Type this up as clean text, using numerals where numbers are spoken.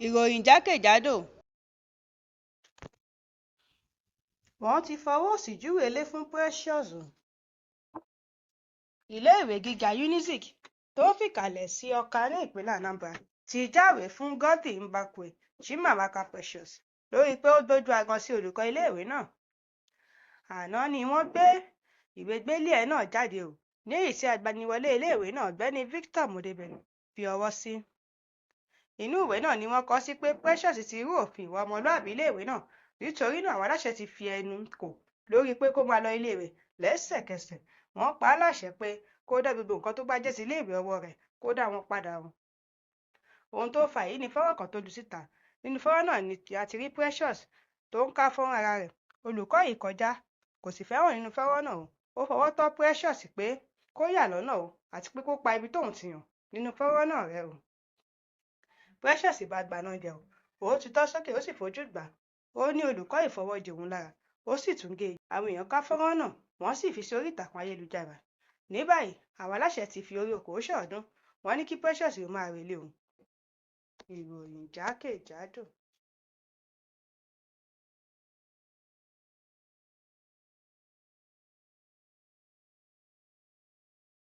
Ìròyìn jákèjádò. Wọ́n ti fọwọ́ òsì júwe ilé fún Precious. Iléèwé gíga Unizik tó fìkàlẹ̀ sí Ọ̀ka ní ìpínlẹ̀ Anambra ti jáwé fún Godwin Mbakwe Chimamaka Precious lórí pé ó gbójú agan sí olùkọ́ iléèwé náà. Àná ni wọ́n gbé ìwé gbélé náà jáde o, ní èyí tí agbaniwọlé iléèwé náà Ọ̀gbẹ́ni Victor Modebere fi ọwọ́ sí. Inú ìwé náà ni wọ́n kọ sí pé Precious ti rú òfin ìwà ọmọlúàbí iléèwé náà, nítorí náà àwọn aláṣẹ ti fi ẹnu kò lórí pé kó máa lọ iléèwé lẹ́sẹ̀kẹsẹ̀. Wọ́n pa á láṣẹ pé kó dá gbogbo nǹkan tó bá jẹ́ sí iléèwé ọwọ́ rẹ̀ kó dá wọn padà o. Ohun tó fà èyí ni fọ́nrán kan tó lu síta. Nínú fọ́nrán náà ni a ti rí Precious tó ń ká fọ́nrán ara rẹ̀. Olùkọ́ yìí kọjá, kò sì fẹ́ràn nínú fọ́nrán náà o. Ó fọwọ́ tọ́ Precious pé kó yà lọ́nà o, àti pé kó pa ibi tóun ti yàn nínú fọ́nrán náà rẹ́ o. Precious bá gbaná jẹ o, ó ti tọ́ sókè ó sì fojú gbà. Ó ní olùkọ́ ìfọwọ́jẹ òun lára, ó sì tún gé e. Àwọn èèyàn ká fọ́nrán náà, wọ́n sì fi sí orí ìtàkùn ayélujára. Ní báyìí, àwọn aláṣẹ ti fi orí okòó ṣọ̀ọ́dún. Wọ́n ní kí Precious ó máa relé o. Ìròyìn jákèjádò.